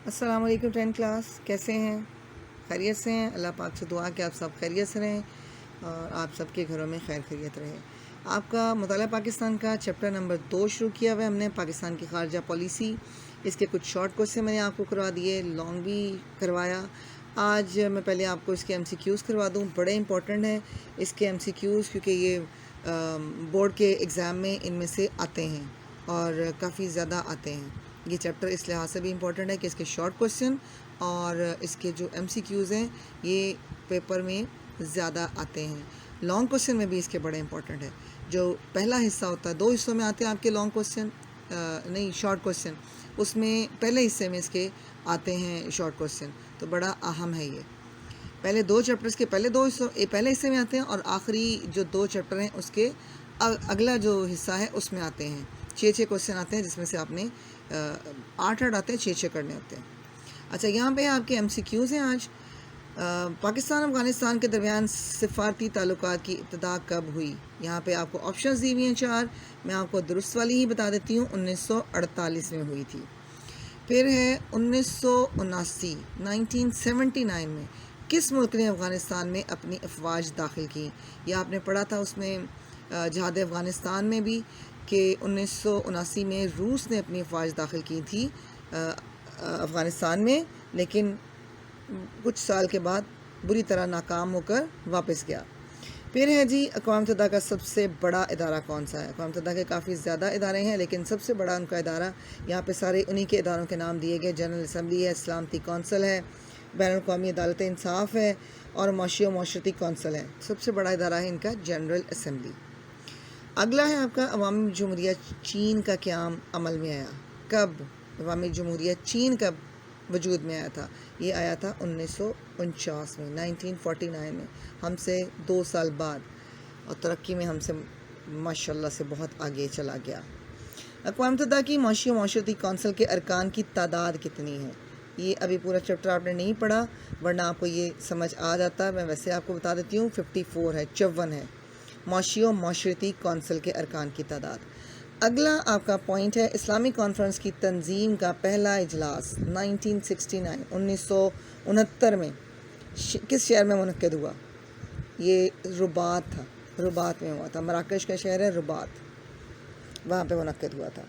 السلام علیکم 10 کلاس، کیسے ہیں؟ خیریت سے ہیں؟ اللہ پاک سے دعا کہ آپ سب خیریت سے رہیں اور آپ سب کے گھروں میں خیر خیریت رہے۔ آپ کا مطالعہ پاکستان کا چیپٹر نمبر 2 شروع کیا ہوا ہے ہم نے، پاکستان کی خارجہ پالیسی۔ اس کے کچھ شارٹ کوسچن میں نے آپ کو کروا دیے، لانگ بھی کروایا۔ آج میں پہلے آپ کو اس کے MCQs کروا دوں، بڑے امپورٹنٹ ہیں اس کے MCQs، کیونکہ یہ بورڈ کے ایگزام میں ان میں سے آتے ہیں اور کافی زیادہ آتے ہیں۔ یہ چیپٹر اس لحاظ سے بھی امپورٹنٹ ہے کہ اس کے شارٹ کوسچن اور اس کے جو MCQs ہیں یہ پیپر میں زیادہ آتے ہیں۔ لانگ کوسچن میں بھی اس کے بڑے امپورٹنٹ ہے۔ جو پہلا حصہ ہوتا ہے، 2 حصوں میں آتے ہیں آپ کے لانگ کوسچن، نہیں شارٹ کوسچن، اس میں پہلے حصے میں اس کے آتے ہیں شارٹ کوسچن، تو بڑا اہم ہے یہ۔ پہلے 2 چیپٹرز کے پہلے حصے میں آتے ہیں اور آخری جو 2 چیپٹر ہیں اس کے اگلا جو حصہ ہے اس میں آتے ہیں 6 کوسچن آتے ہیں، جس میں سے آپ نے 8 آتے ہیں، 6 کرنے ہوتے ہیں۔ اچھا، یہاں پہ آپ کے MCQs ہیں آج۔ پاکستان افغانستان کے درمیان سفارتی تعلقات کی ابتدا کب ہوئی؟ یہاں پہ آپ کو آپشنز دی ہوئی ہیں 4، میں آپ کو درست والی ہی بتا دیتی ہوں، 1948 میں ہوئی تھی۔ پھر ہے 1979 میں کس ملک نے افغانستان میں اپنی افواج داخل کی؟ یہ آپ نے پڑھا تھا اس میں جہاد افغانستان میں بھی، کہ 1979 میں روس نے اپنی افواج داخل کی تھی افغانستان میں، لیکن کچھ سال کے بعد بری طرح ناکام ہو کر واپس گیا۔ پھر ہے جی، اقوام متحدہ کا سب سے بڑا ادارہ کون سا ہے؟ اقوام متحدہ کے کافی زیادہ ادارے ہیں، لیکن سب سے بڑا ان کا ادارہ، یہاں پہ سارے انہی کے اداروں کے نام دیے گئے، جنرل اسمبلی ہے، سلامتی کونسل ہے، بین الاقوامی عدالت انصاف ہے اور معاشی و معاشرتی کونسل ہے۔ سب سے بڑا ادارہ ہے ان کا جنرل اسمبلی۔ اگلا ہے آپ کا عوامی جمہوریہ چین کا قیام عمل میں آیا کب؟ عوامی جمہوریہ چین کب وجود میں آیا تھا؟ یہ آیا تھا 1949 میں، 1949 میں، ہم سے 2 سال بعد، اور ترقی میں ہم سے ماشاءاللہ سے بہت آگے چلا گیا۔ اقوام متحدہ کی معاشی و معاشرتی کونسل کے ارکان کی تعداد کتنی ہے؟ یہ ابھی پورا چیپٹر آپ نے نہیں پڑھا، ورنہ آپ کو یہ سمجھ آ جاتا، میں ویسے آپ کو بتا دیتی ہوں، 54 ہے، 54 ہے معاشی و معاشرتی کونسل کے ارکان کی تعداد۔ اگلا آپ کا پوائنٹ ہے، اسلامی کانفرنس کی تنظیم کا پہلا اجلاس 1969 میں کس شہر میں منعقد ہوا؟ یہ رباط تھا، رباط میں ہوا تھا، مراکش کا شہر ہے رباط، وہاں پہ منعقد ہوا تھا۔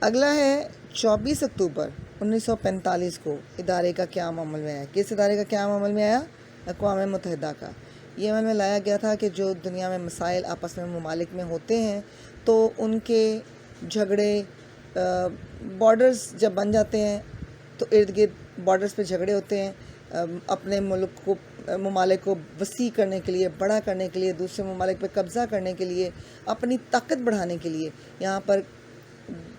اگلا ہے 24 اکتوبر 1945 کو ادارے کا قیام عمل میں آیا۔ کس ادارے کا قیام عمل میں آیا؟ اقوام متحدہ کا۔ یہ عمل میں لایا گیا تھا کہ جو دنیا میں مسائل آپس میں ممالک میں ہوتے ہیں تو ان کے جھگڑے، بارڈرز جب بن جاتے ہیں تو ارد گرد بارڈرز پہ جھگڑے ہوتے ہیں، اپنے ملک کو، ممالک کو وسیع کرنے کے لیے، بڑا کرنے کے لیے، دوسرے ممالک پہ قبضہ کرنے کے لیے، اپنی طاقت بڑھانے کے لیے، یہاں پر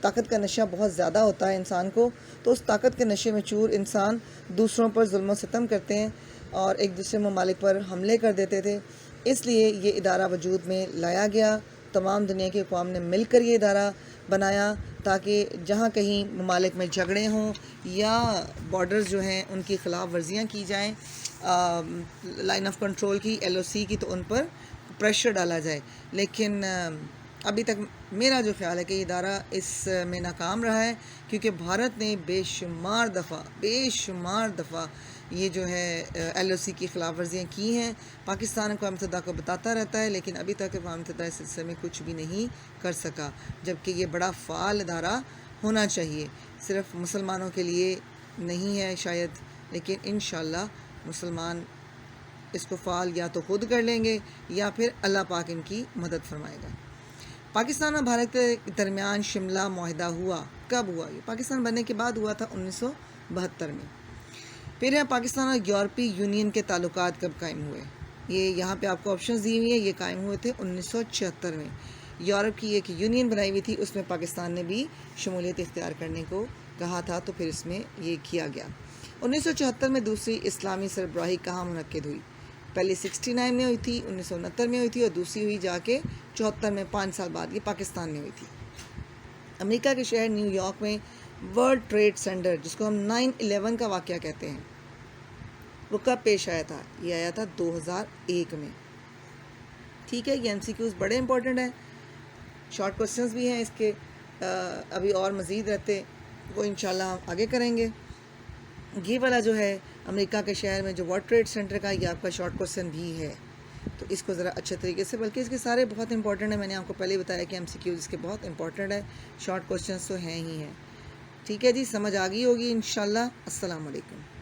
طاقت کا نشہ بہت زیادہ ہوتا ہے انسان کو، تو اس طاقت کے نشے میں چور انسان دوسروں پر ظلم و ستم کرتے ہیں اور ایک دوسرے ممالک پر حملے کر دیتے تھے۔ اس لیے یہ ادارہ وجود میں لایا گیا، تمام دنیا کے اقوام نے مل کر یہ ادارہ بنایا تاکہ جہاں کہیں ممالک میں جھگڑے ہوں یا بارڈرز جو ہیں ان کی خلاف ورزیاں کی جائیں، لائن آف کنٹرول کی، LOC کی، تو ان پر پریشر ڈالا جائے۔ لیکن ابھی تک میرا جو خیال ہے کہ یہ ادارہ اس میں ناکام رہا ہے، کیونکہ بھارت نے بے شمار دفعہ یہ جو ہے LOC کی خلاف ورزیاں کی ہیں۔ پاکستان اقوام متحدہ کو بتاتا رہتا ہے، لیکن ابھی تک اقوام متحدہ اس سلسلے میں کچھ بھی نہیں کر سکا، جبکہ یہ بڑا فعال ادارہ ہونا چاہیے۔ صرف مسلمانوں کے لیے نہیں ہے شاید، لیکن انشاءاللہ مسلمان اس کو فعال یا تو خود کر لیں گے یا پھر اللہ پاک ان کی مدد فرمائے گا۔ پاکستان اور بھارت کے درمیان شملہ معاہدہ ہوا کب ہوا؟ یہ پاکستان بننے کے بعد ہوا تھا 1972 میں۔ پھر ہے پاکستان اور یورپی یونین کے تعلقات کب قائم ہوئے؟ یہ یہاں پہ آپ کو آپشنز دی ہوئی ہیں، یہ قائم ہوئے تھے 1976 میں۔ یورپ کی ایک یونین بنائی ہوئی تھی، اس میں پاکستان نے بھی شمولیت اختیار کرنے کو کہا تھا، تو پھر اس میں یہ کیا گیا۔ 1974 میں دوسری اسلامی سربراہی کہاں منعقد ہوئی؟ پہلی 69 میں ہوئی تھی، 1969 میں ہوئی تھی، اور دوسری ہوئی جا کے 74 میں، 5 سال بعد، یہ پاکستان میں ہوئی تھی۔ امریکہ کے شہر نیو یارک میں ورلڈ ٹریڈ سینٹر، جس کو ہم 9/11 کا واقعہ کہتے ہیں، وہ کب پیش آیا تھا؟ یہ آیا تھا 2001 میں۔ ٹھیک ہے، یہ MCQs بڑے امپورٹنٹ ہیں، شارٹ کوسچنز بھی ہیں اس کے، ابھی اور مزید رہتے وہ انشاءاللہ ہم آگے کریں گے۔ یہ والا جو ہے امریکہ کے شہر میں جو ورلڈ ٹریڈ سینٹر کا، یہ آپ کا شارٹ کوسچن بھی ہے، تو اس کو ذرا اچھے طریقے سے، بلکہ اس کے سارے بہت امپورٹنٹ ہیں، میں نے آپ کو پہلے ہی بتایا کہ MCQ اس کے بہت امپورٹنٹ ہے، شارٹ کوسچنس تو ہیں ہی ہیں۔ ٹھیک ہے جی، سمجھ آ گئی ہوگی انشاءاللہ۔ السلام علیکم۔